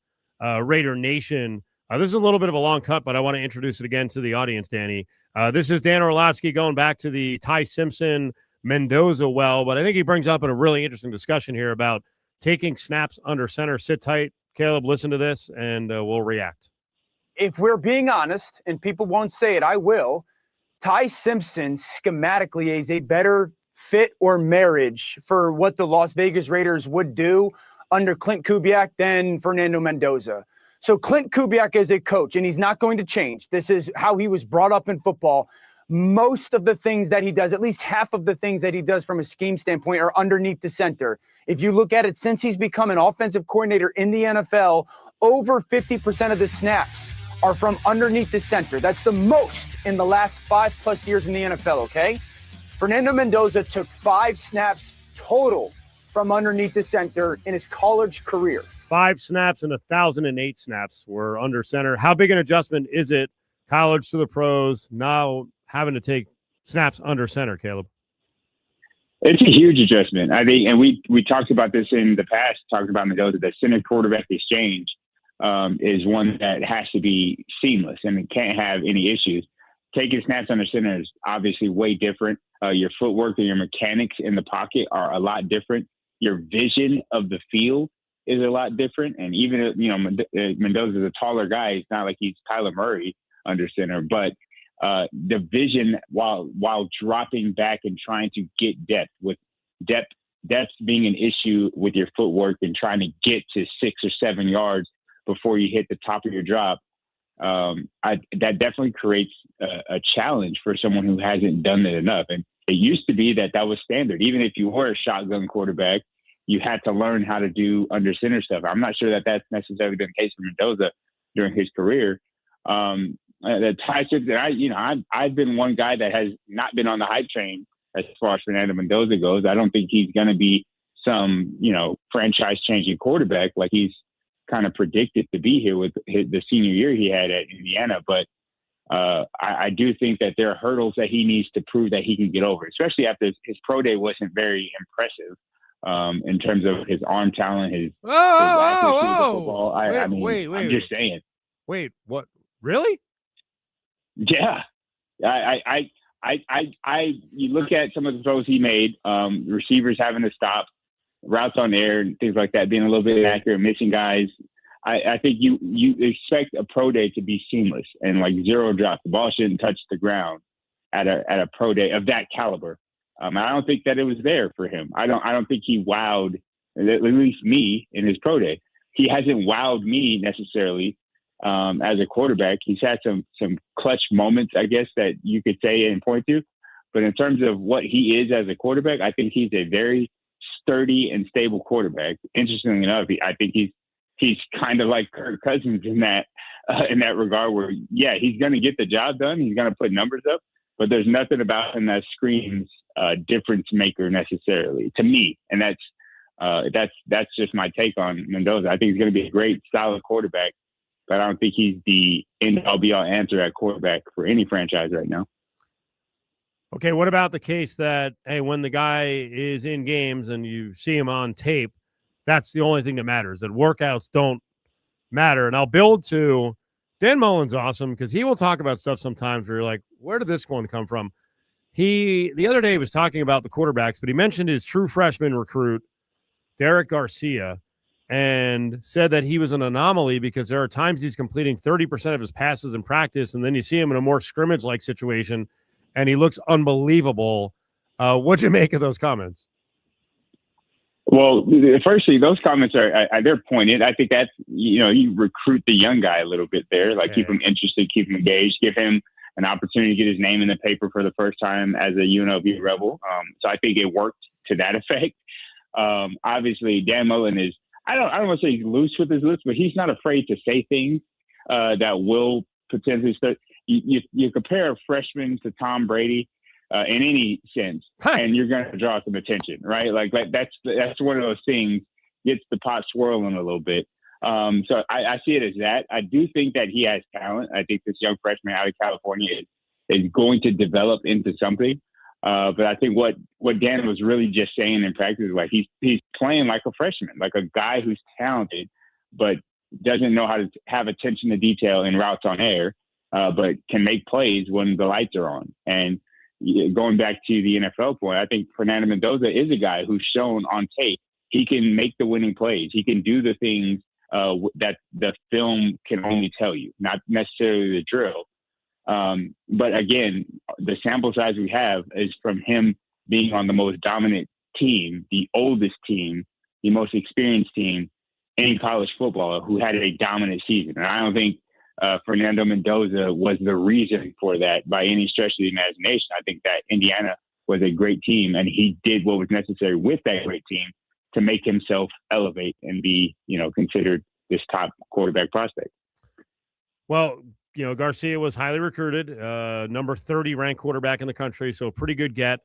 Raider Nation, this is a little bit of a long cut, but I want to introduce it again to the audience, Danny. This is Dan Orlovsky going back to the Ty Simpson Mendoza well, but I think he brings up a really interesting discussion here about taking snaps under center. Sit tight, Caleb, listen to this, and we'll react. If we're being honest, and people won't say it, I will, Ty Simpson schematically is a better fit or marriage for what the Las Vegas Raiders would do under Clint Kubiak than Fernando Mendoza. So Clint Kubiak is a coach, and he's not going to change. This is how he was brought up in football. Most of the things that he does, at least half of the things that he does from a scheme standpoint, are underneath the center. If you look at it, since he's become an offensive coordinator in the NFL, over 50% of the snaps are from underneath the center. That's the most in the last 5+ years in the NFL, okay? Fernando Mendoza took 5 snaps total from underneath the center in his college career. 5 snaps and 1,008 snaps were under center. How big an adjustment is it, college to the pros, now having to take snaps under center, Caleb? It's a huge adjustment, I think, and we talked about this in the past, talking about Mendoza. The center quarterback exchange is one that has to be seamless and it can't have any issues. Taking snaps under center is obviously way different. Your footwork and your mechanics in the pocket are a lot different. Your vision of the field is a lot different. And even, Mendoza's a taller guy. It's not like he's Kyler Murray under center, but the vision while dropping back and trying to get depth, with depth being an issue with your footwork and trying to get to 6 or 7 yards before you hit the top of your drop. That definitely creates a challenge for someone who hasn't done it enough. And it used to be that was standard. Even if you were a shotgun quarterback, you had to learn how to do under center stuff. I'm not sure that that's necessarily been the case for Mendoza during his career. The Ty Simpson, I've been one guy that has not been on the hype train as far as Fernando Mendoza goes. I don't think he's going to be some, franchise-changing quarterback like he's kind of predicted to be here with the senior year he had at Indiana. But I do think that there are hurdles that he needs to prove that he can get over, especially after his pro day wasn't very impressive in terms of his arm talent, his accuracy with the football. I'm just saying. Wait, what? Really? Yeah. You look at some of the throws he made, receivers having to stop, routes on air and things like that, being a little bit inaccurate, missing guys. I think you expect a pro day to be seamless and like zero drop. The ball shouldn't touch the ground at a pro day of that caliber. I don't think that it was there for him. I don't think he wowed, at least me, in his pro day. He hasn't wowed me necessarily as a quarterback. He's had some clutch moments, I guess, that you could say and point to. But in terms of what he is as a quarterback, I think he's a very sturdy and stable quarterback. Interestingly enough, I think he's kind of like Kirk Cousins in that regard, where he's going to get the job done. He's going to put numbers up, but there's nothing about him that screams difference maker necessarily to me. And that's just my take on Mendoza. I think he's going to be a great, solid quarterback, but I don't think he's the end-all be-all answer at quarterback for any franchise right now. Okay, what about the case that, hey, when the guy is in games and you see him on tape, that's the only thing that matters, that workouts don't matter? And I'll build to Dan Mullen's awesome because he will talk about stuff sometimes where you're like, where did this one come from? The other day was talking about the quarterbacks, but he mentioned his true freshman recruit, Derek Garcia, and said that he was an anomaly because there are times he's completing 30% of his passes in practice, and then you see him in a more scrimmage-like situation, and he looks unbelievable. What'd you make of those comments? Well, firstly, those comments they're pointed. I think that's, you recruit the young guy a little bit there, like keep him interested, keep him engaged, give him an opportunity to get his name in the paper for the first time as a UNLV Rebel. So I think it worked to that effect. Obviously, Dan Mullen is, I don't want to say he's loose with his lips, but he's not afraid to say things that will potentially start. You compare a freshman to Tom Brady in any sense, and you're going to draw some attention, right? Like that's one of those things, gets the pot swirling a little bit. So I see it as that. I do think that he has talent. I think this young freshman out of California is going to develop into something. But I think what Dan was really just saying in practice is like he's playing like a freshman, like a guy who's talented, but doesn't know how to have attention to detail in routes on air, but can make plays when the lights are on. And going back to the NFL point, I think Fernando Mendoza is a guy who's shown on tape he can make the winning plays. He can do the things that the film can only tell you, not necessarily the drill. But again, the sample size we have is from him being on the most dominant team, the oldest team, the most experienced team in college football, who had a dominant season. And I don't think Fernando Mendoza was the reason for that by any stretch of the imagination. I think that Indiana was a great team, and he did what was necessary with that great team to make himself elevate and be, considered this top quarterback prospect. Well, Garcia was highly recruited, number 30 ranked quarterback in the country, so pretty good get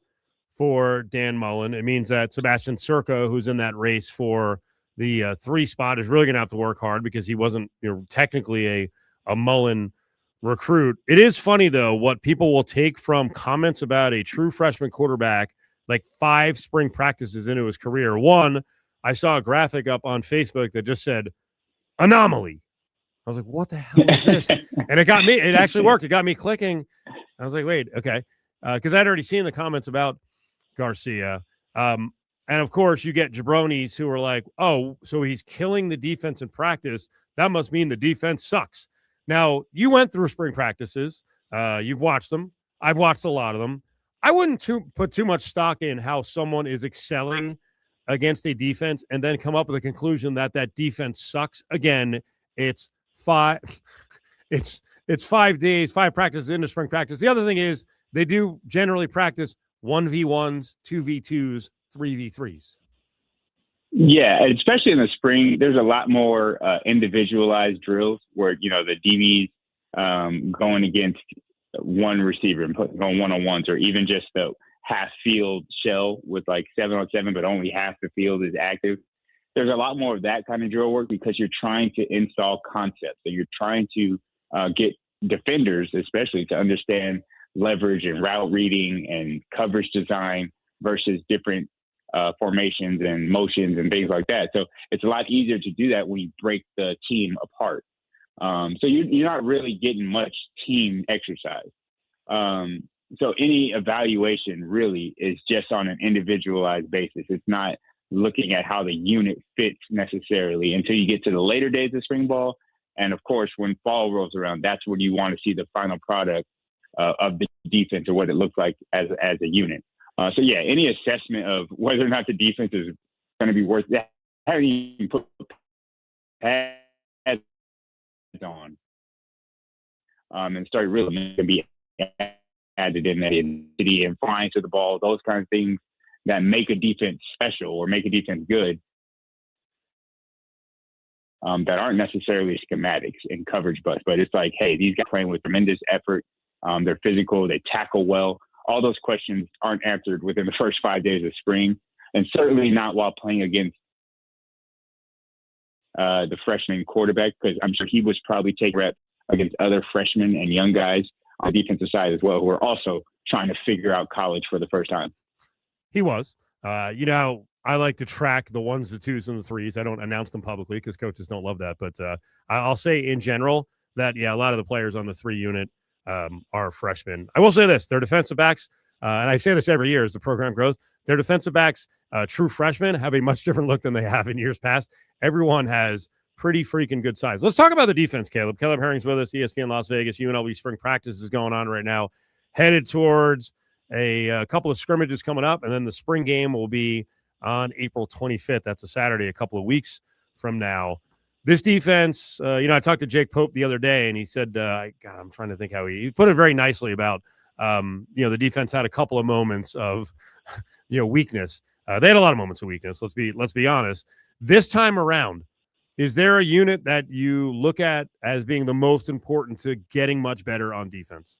for Dan Mullen. It means that Sebastian Circa, who's in that race for the 3 spot, is really going to have to work hard because he wasn't technically a Mullen recruit. It is funny, though, what people will take from comments about a true freshman quarterback like 5 spring practices into his career. One, I saw a graphic up on Facebook that just said, anomaly. I was like, what the hell is this? And it actually worked. It got me clicking. I was like, wait, okay. Because I'd already seen the comments about Garcia. And of course, you get jabronis who are like, oh, so he's killing the defense in practice. That must mean the defense sucks. Now, you went through spring practices. You've watched them. I've watched a lot of them. I wouldn't put too much stock in how someone is excelling against a defense and then come up with a conclusion that defense sucks. Again, it's 5 days, 5 practices into spring practice. The other thing is they do generally practice 1v1s, 2v2s, 3v3s. Yeah, especially in the spring, there's a lot more individualized drills where, the DBs going against one receiver and going one-on-ones, or even just the half field shell with like 7-on-7, but only half the field is active. There's a lot more of that kind of drill work because you're trying to install concepts and you're trying to get defenders, especially, to understand leverage and route reading and coverage design versus different formations and motions and things like that. So it's a lot easier to do that when you break the team apart. So you're not really getting much team exercise. So any evaluation really is just on an individualized basis. It's not looking at how the unit fits necessarily until you get to the later days of spring ball. And of course, when fall rolls around, that's when you want to see the final product of the defense or what it looks like as a unit. So yeah, any assessment of whether or not the defense is going to be worth that, having even put pads on and start really going to be added in that intensity and flying to the ball, those kind of things that make a defense special or make a defense good, that aren't necessarily schematics and coverage busts, but it's like, hey, these guys playing with tremendous effort. They're physical, they tackle well. All those questions aren't answered within the first 5 days of spring, and certainly not while playing against the freshman quarterback, because I'm sure he was probably taking reps against other freshmen and young guys on the defensive side as well, who are also trying to figure out college for the first time. He was. I like to track the 1s, the 2s, and the 3s. I don't announce them publicly because coaches don't love that. But I'll say in general that, yeah, a lot of the players on the 3 unit are freshmen. I will say this. Their defensive backs, and I say this every year as the program grows, their defensive backs, true freshmen, have a much different look than they have in years past. Everyone has pretty freaking good size. Let's talk about the defense, Caleb. Caleb Herring's with us, ESPN Las Vegas. UNLV spring practice is going on right now, headed towards a couple of scrimmages coming up, and then the spring game will be on April 25th. That's a Saturday, a couple of weeks from now. This defense, I talked to Jake Pope the other day, and he said, I'm trying to think how he put it very nicely about, the defense had a couple of moments of, weakness. They had a lot of moments of weakness. Let's be honest. This time around, is there a unit that you look at as being the most important to getting much better on defense?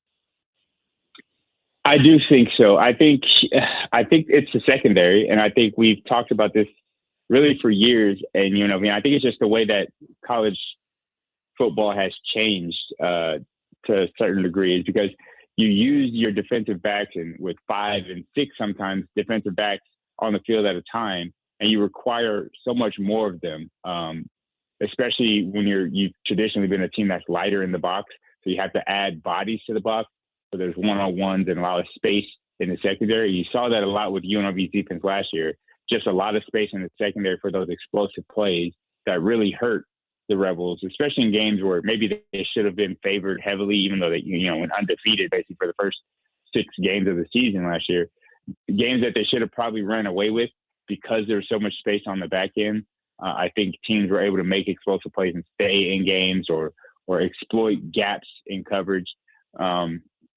I do think so. I think it's the secondary, and I think we've talked about this really for years. And I think it's just the way that college football has changed to a certain degree, is because you use your defensive backs and with 5 and 6 sometimes defensive backs on the field at a time, and you require so much more of them, especially when you've traditionally been a team that's lighter in the box, so you have to add bodies to the box. So there's one-on-ones and a lot of space in the secondary. You saw that a lot with UNLV's defense last year. Just a lot of space in the secondary for those explosive plays that really hurt the Rebels, especially in games where maybe they should have been favored heavily, even though they went undefeated basically for the first 6 games of the season last year. Games that they should have probably run away with because there was so much space on the back end. I think teams were able to make explosive plays and stay in games or exploit gaps in coverage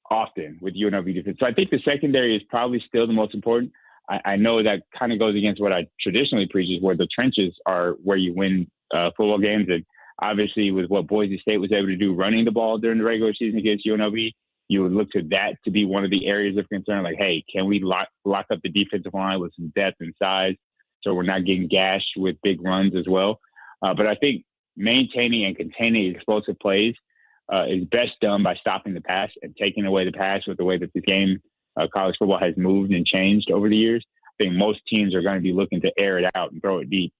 often with UNLV defense. So I think the secondary is probably still the most important. I know that kind of goes against what I traditionally preach, is where the trenches are where you win football games. And obviously with what Boise State was able to do running the ball during the regular season against UNLV, you would look to that to be one of the areas of concern. Like, hey, can we lock up the defensive line with some depth and size so we're not getting gashed with big runs as well? But I think maintaining and containing explosive plays is best done by stopping the pass and taking away the pass with the way that the game, college football, has moved and changed over the years. I think most teams are going to be looking to air it out and throw it deep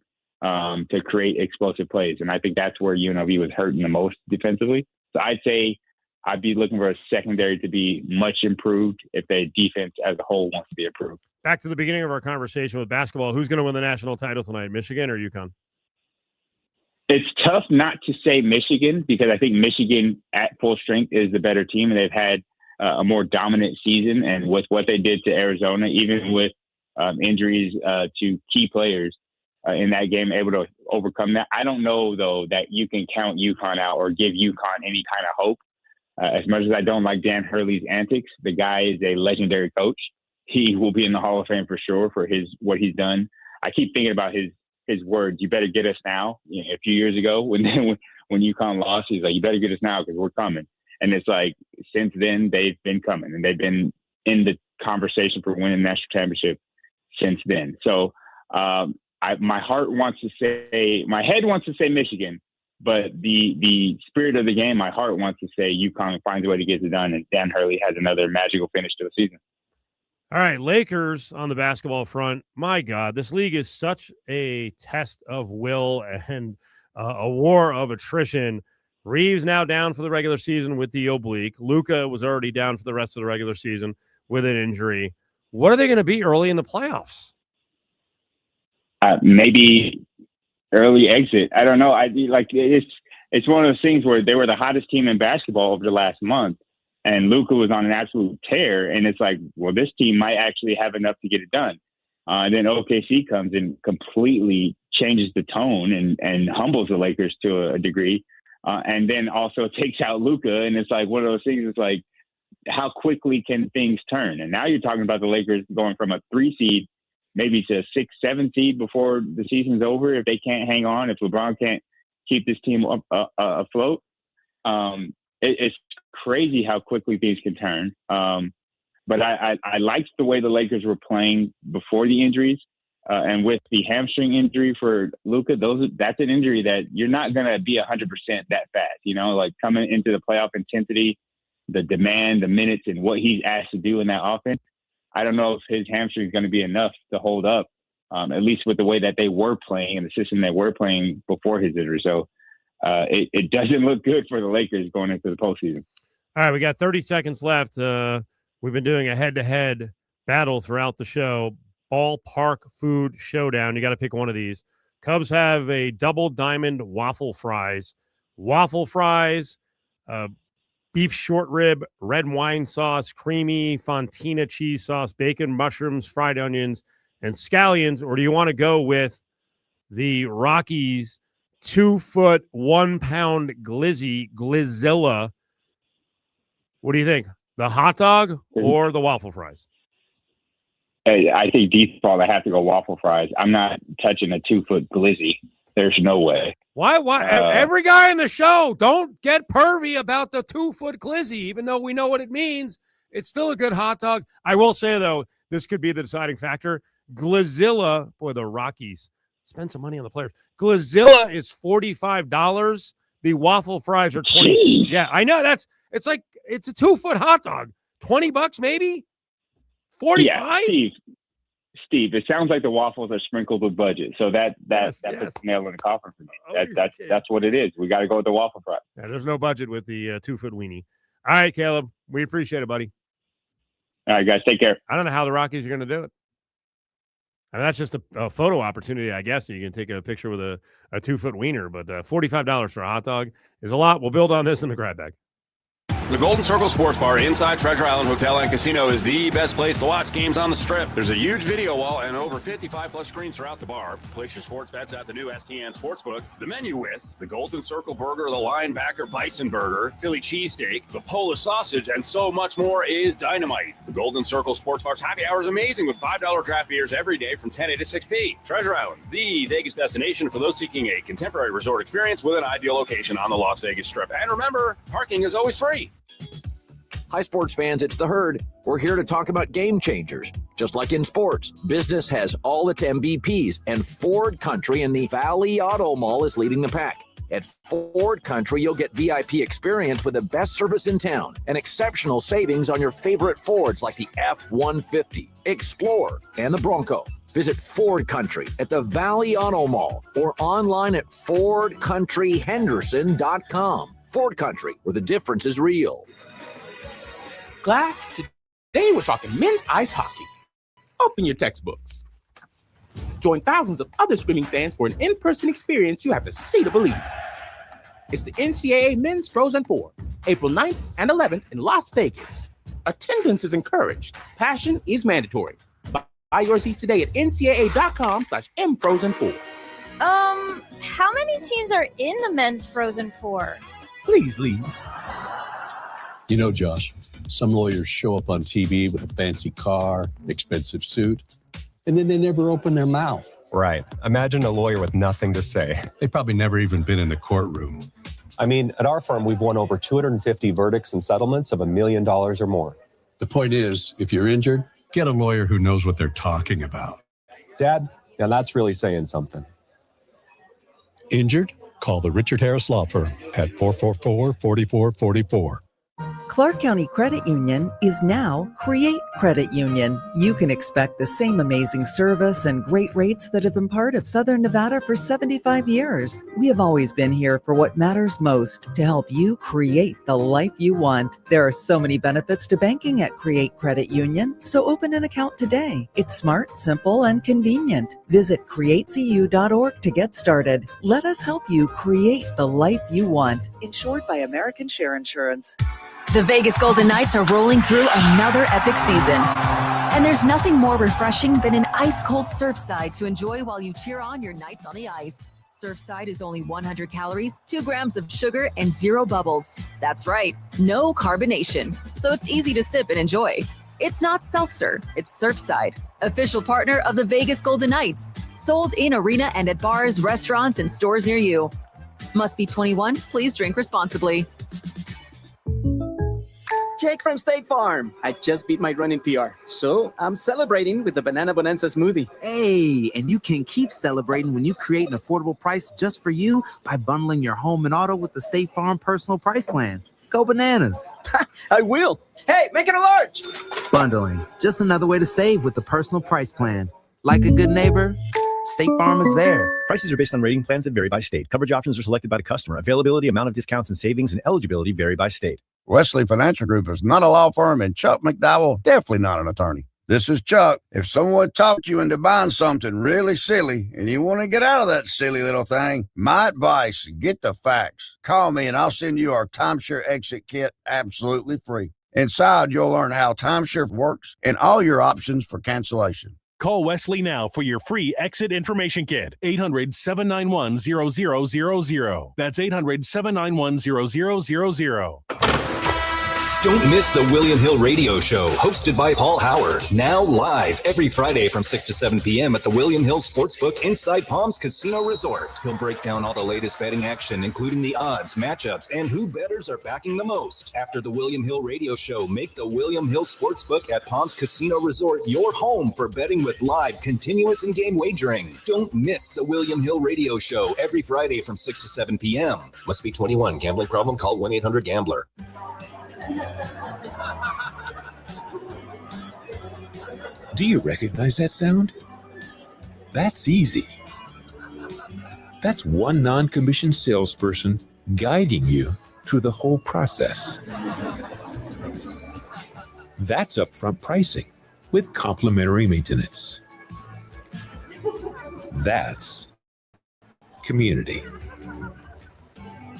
to create explosive plays. And I think that's where UNLV was hurting the most defensively. So I'd say I'd be looking for a secondary to be much improved if the defense as a whole wants to be improved. Back to the beginning of our conversation with basketball, who's going to win the national title tonight, Michigan or UConn? It's tough not to say Michigan, because I think Michigan at full strength is the better team, and they've had a more dominant season. And with what they did to Arizona, even with injuries to key players in that game, able to overcome that. I don't know, though, that you can count UConn out or give UConn any kind of hope. As much as I don't like Dan Hurley's antics, the guy is a legendary coach. He will be in the Hall of Fame for sure for what he's done. I keep thinking about his words. You better get us now. A few years ago when UConn lost, he's like, you better get us now because we're coming. And it's like, since then they've been coming, and they've been in the conversation for winning the national championship since then. So my heart wants to say, my head wants to say Michigan, but the spirit of the game, my heart wants to say UConn finds a way to get it done, and Dan Hurley has another magical finish to the season. All right, Lakers on the basketball front. My God, this league is such a test of will and a war of attrition Reeves now down for the regular season with the oblique. Luka was already down for the rest of the regular season with an injury. What are they going to be early in the playoffs? Maybe early exit. I don't know. It's one of those things where they were the hottest team in basketball over the last month, and Luka was on an absolute tear. And it's like, well, this team might actually have enough to get it done. And then OKC comes and completely changes the tone and humbles the Lakers to a degree. And then also takes out Luka. And it's like one of those things. It's like, how quickly can things turn? And now you're talking about the Lakers going from a 3 seed maybe to a 6, 7 seed before the season's over if they can't hang on, if LeBron can't keep this team afloat. It's crazy how quickly things can turn. But I liked the way the Lakers were playing before the injuries. And with the hamstring injury for Luka, that's an injury that you're not going to be 100% that fast. Like coming into the playoff intensity, the demand, the minutes, and what he's asked to do in that offense. I don't know if his hamstring is going to be enough to hold up, at least with the way that they were playing and the system they were playing before his injury. So it doesn't look good for the Lakers going into the postseason. All right, we got 30 seconds left. We've been doing a head-to-head battle throughout the show. Ballpark food showdown. You got to pick one of these. Cubs have a double diamond waffle fries. Waffle fries, beef short rib, red wine sauce, creamy fontina cheese sauce, bacon, mushrooms, fried onions, and scallions. Or do you want to go with the Rockies 2-foot, 1-pound Glizzilla? What do you think? The hot dog or the waffle fries? I think default, I have to go waffle fries. I'm not touching a 2-foot glizzy. There's no way. Why? Every guy in the show, don't get pervy about the 2-foot glizzy, even though we know what it means. It's still a good hot dog. I will say, though, this could be the deciding factor. Glizzilla, boy, the Rockies spend some money on the players. Glizzilla is $45. The waffle fries are $20. Jeez. Yeah, I know. It's a 2-foot hot dog. $20 maybe? 45? Yeah, Steve, it sounds like the waffles are sprinkled with budget. So that puts the nail in the coffin for me. That's what it is. We got to go with the waffle fry. Yeah, there's no budget with the 2-foot weenie. All right, Caleb, we appreciate it, buddy. All right, guys, take care. I don't know how the Rockies are going to do it. I mean, that's just a photo opportunity, I guess. You can take a picture with a 2-foot wiener, but $45 for a hot dog is a lot. We'll build on this in the grab bag. The Golden Circle Sports Bar inside Treasure Island Hotel and Casino is the best place to watch games on the Strip. There's a huge video wall and over 55-plus screens throughout the bar. Place your sports bets at the new STN Sportsbook. The menu with the Golden Circle Burger, the Linebacker Bison Burger, Philly Cheesesteak, the Polish Sausage, and so much more is dynamite. The Golden Circle Sports Bar's happy hour is amazing with $5 draft beers every day from 10 a to 6 p. Treasure Island, the Vegas destination for those seeking a contemporary resort experience with an ideal location on the Las Vegas Strip. And remember, parking is always free. Hi, sports fans, it's The Herd. We're here to talk about game changers. Just like in sports, business has all its MVPs, and Ford Country in the Valley Auto Mall is leading the pack. At Ford Country, you'll get VIP experience with the best service in town and exceptional savings on your favorite Fords like the F-150, Explorer, and the Bronco. Visit Ford Country at the Valley Auto Mall or online at FordCountryHenderson.com. Ford Country, where the difference is real. Class, today we're talking men's ice hockey. Open your textbooks. Join thousands of other screaming fans for an in-person experience you have to see to believe. It's the NCAA Men's Frozen 4, April 9th and 11th in Las Vegas. Attendance is encouraged. Passion is mandatory. Buy your seats today at ncaa.com/mfrozen4. How many teams are in the men's Frozen 4? Please leave. You know, Josh, some lawyers show up on TV with a fancy car, expensive suit, and then they never open their mouth. Right. Imagine a lawyer with nothing to say. They probably never even been in the courtroom. I mean, at our firm, we've won over 250 verdicts and settlements of $1 million or more. The point is, if you're injured, get a lawyer who knows what they're talking about. Dad, now that's really saying something. Injured? Call the Richard Harris Law Firm at 444-4444. Clark County Credit Union is now Create Credit Union. You can expect the same amazing service and great rates that have been part of Southern Nevada for 75 years. We have always been here for what matters most, to help you create the life you want. There are so many benefits to banking at Create Credit Union, so open an account today. It's smart, simple, and convenient. Visit createcu.org to get started. Let us help you create the life you want. Insured by American Share Insurance. The Vegas Golden Knights are rolling through another epic season. And there's nothing more refreshing than an ice-cold Surfside to enjoy while you cheer on your Knights on the ice. Surfside is only 100 calories, 2 grams of sugar, and 0 bubbles. That's right, no carbonation. So it's easy to sip and enjoy. It's not seltzer, it's Surfside, official partner of the Vegas Golden Knights. Sold in arena and at bars, restaurants, and stores near you. Must be 21. Please drink responsibly. Jake from State Farm. I just beat my running PR, so I'm celebrating with the Banana Bonanza smoothie. Hey, and you can keep celebrating when you create an affordable price just for you by bundling your home and auto with the State Farm Personal Price Plan. Go bananas. I will. Hey, make it a large. Bundling, just another way to save with the Personal Price Plan. Like a good neighbor, State Farm is there. Prices are based on rating plans that vary by state. Coverage options are selected by the customer. Availability, amount of discounts and savings, and eligibility vary by state. Wesley Financial Group is not a law firm, and Chuck McDowell definitely not an attorney. This is Chuck. If someone talked you into buying something really silly and you want to get out of that silly little thing, my advice, get the facts. Call me and I'll send you our timeshare exit kit absolutely free. Inside, you'll learn how timeshare works and all your options for cancellation. Call Wesley now for your free exit information kit. 800-791-0000. That's 800-791-0000. Don't miss the William Hill Radio Show, hosted by Paul Howard. Now live every Friday from 6 to 7 p.m. at the William Hill Sportsbook inside Palms Casino Resort. He'll break down all the latest betting action, including the odds, matchups, and who bettors are backing the most. After the William Hill Radio Show, make the William Hill Sportsbook at Palms Casino Resort your home for betting with live, continuous, and game wagering. Don't miss the William Hill Radio Show every Friday from 6 to 7 p.m. Must be 21. Gambling problem? Call 1-800-GAMBLER. Do you recognize that sound? That's easy. That's one non-commissioned salesperson guiding you through the whole process. That's upfront pricing with complimentary maintenance. That's community.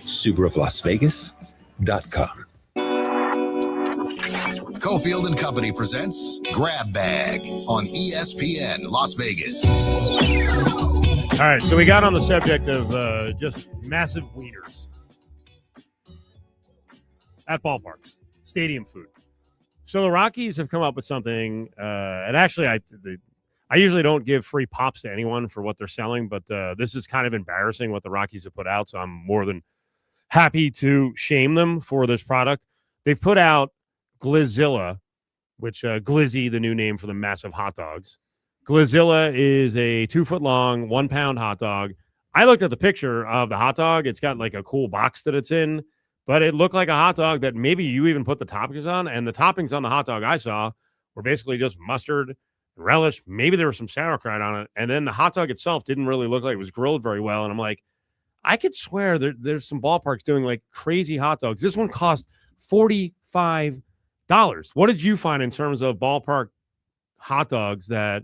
SubaruofLasVegas.com. Cofield and Company presents Grab Bag on ESPN Las Vegas. All right, so we got on the subject of just massive wieners at ballparks, stadium food. So the Rockies have come up with something, and actually I usually don't give free pops to anyone for what they're selling, but this is kind of embarrassing what the Rockies have put out, so I'm more than happy to shame them for this product. They've put out Glizilla, which Glizzy, the new name for the massive hot dogs. Glizilla is a 2-foot-long, 1-pound hot dog. I looked at the picture of the hot dog. It's got like a cool box that it's in, but it looked like a hot dog that maybe you even put the toppings on. And the toppings on the hot dog I saw were basically just mustard, relish. Maybe there was some sauerkraut on it. And then the hot dog itself didn't really look like it was grilled very well. And I'm like, I could swear there's some ballparks doing like crazy hot dogs. This one cost $45. What did you find in terms of ballpark hot dogs that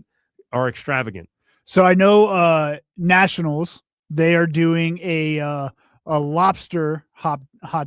are extravagant? So I know Nationals, they are doing a lobster hot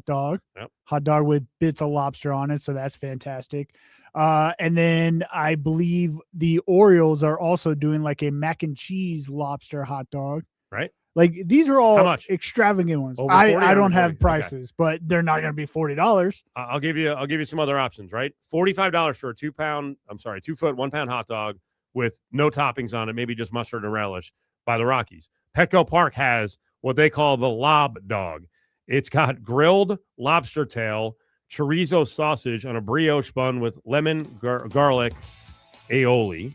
dog, hot dog with bits of lobster on it. So that's fantastic. And then I believe the Orioles are also doing like a mac and cheese lobster hot dog. Right. Like these are all How much? Extravagant ones. Over I 40 don't or have 40? prices, but they're not going to be $40. I'll give you some other options, right? $45 for a 2-foot, 1-pound hot dog with no toppings on it, maybe just mustard and relish by the Rockies. Petco Park has what they call the Lob Dog. It's got grilled lobster tail, chorizo sausage on a brioche bun with lemon, garlic, aioli.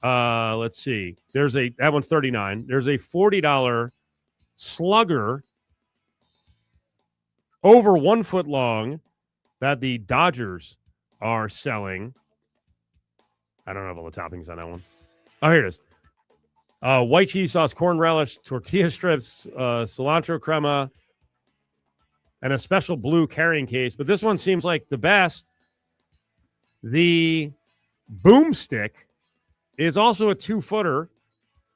Let's see. That one's $39. There's a $40 Slugger, over 1 foot long, that the Dodgers are selling. I don't have all the toppings on that one. Oh, here it is. White cheese sauce, corn relish, tortilla strips, cilantro crema, and a special blue carrying case. But this one seems like the best. The boomstick is also a 2-footer.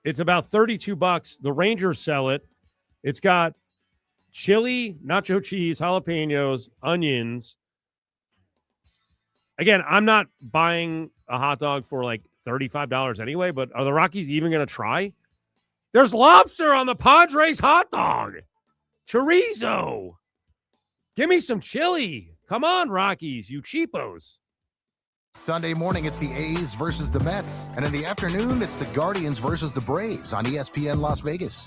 It's about $32. The Rangers sell it. It's got chili, nacho cheese, jalapenos, onions. Again, I'm not buying a hot dog for like $35 anyway, but are the Rockies even going to try? There's lobster on the Padres hot dog. Chorizo. Give me some chili. Come on, Rockies, you cheapos. Sunday morning, it's the A's versus the Mets. And in the afternoon, it's the Guardians versus the Braves on ESPN Las Vegas.